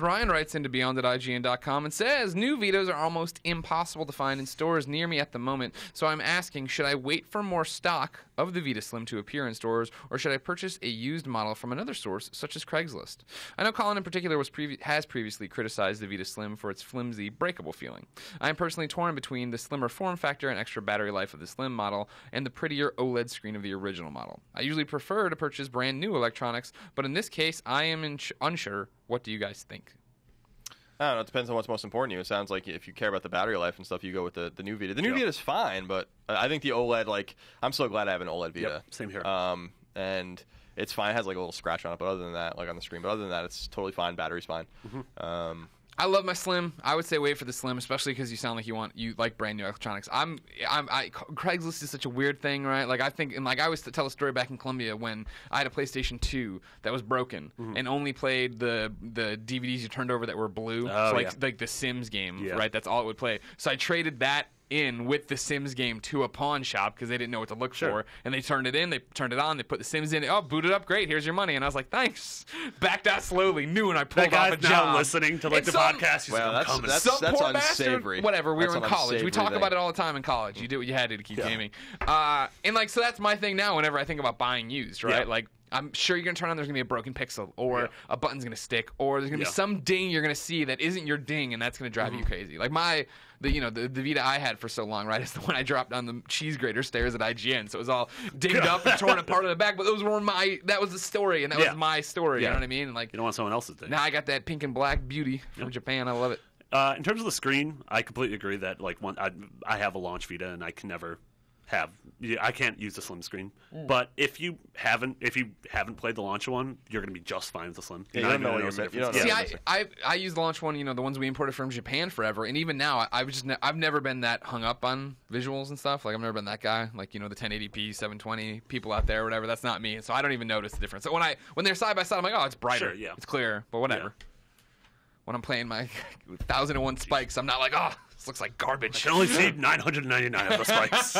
Ryan writes into Beyond at IGN.com and says, new Vitas are almost impossible to find in stores near me at the moment, so I'm asking, should I wait for more stock of the Vita Slim to appear in stores, or should I purchase a used model from another source, such as Craigslist? I know Colin in particular has previously criticized the Vita Slim for its flimsy, breakable feeling. I am personally torn between the slimmer form factor and extra battery life of the Slim model and the prettier OLED screen of the original model. I usually prefer to purchase brand new electronics, but in this case, I am unsure. What do you guys think? I don't know. It depends on what's most important to you. It sounds like if you care about the battery life and stuff, you go with the new Vita. The new Vita is fine, but I think the OLED, like, I'm so glad I have an OLED Vita. Yep, same here. And it's fine. It has like a little scratch on it, but other than that, like on the screen, but other than that, it's totally fine. Battery's fine. I love my Slim. I would say wait for the Slim, especially because you sound like you like brand new electronics. Craigslist is such a weird thing, right? Like I think, and like I always tell a story back in Columbia when I had a PlayStation 2 that was broken and only played the DVDs you turned over that were blue, like the Sims game, right? That's all it would play. So I traded that in with the Sims game to a pawn shop because they didn't know what to look for, and they turned it in, they turned it on, they put the Sims in, boot it up, great, here's your money, and I was like, thanks. Backed out slowly, knew when I pulled off a job. Now listening to like the podcast. Well, that's poor unsavory. Whatever, we were in college. We talk about it all the time in college. You did what you had to keep gaming. And like, so that's my thing now. Whenever I think about buying used, right? Like, I'm sure you're going to turn on, there's going to be a broken pixel, or a button's going to stick, or there's going to be some ding you're going to see that isn't your ding, and that's going to drive you crazy. Like the Vita I had for so long, right, is the one I dropped on the cheese grater stairs at IGN, so it was all dinged up and torn apart on the back, but those were that was the story, and that was my story, you know what I mean? And like, you don't want someone else's thing. Now I got that pink and black beauty from Japan, I love it. In terms of the screen, I completely agree that like I have a launch Vita, and I can never I can't use the Slim screen, but if you haven't played the launch one, you're going to be just fine with the Slim. You don't know what you're missing. See, I use the launch one, the ones we imported from Japan forever, and even now, I've never been that hung up on visuals and stuff. Like I've never been that guy. Like the 1080p, 720 people out there, or whatever. That's not me, so I don't even notice the difference. So when they're side by side, I'm like, oh, it's brighter, it's clearer, but whatever. Yeah. When I'm playing my 1001 spikes, I'm not like, oh, this looks like garbage. I can only see 999 of the spikes.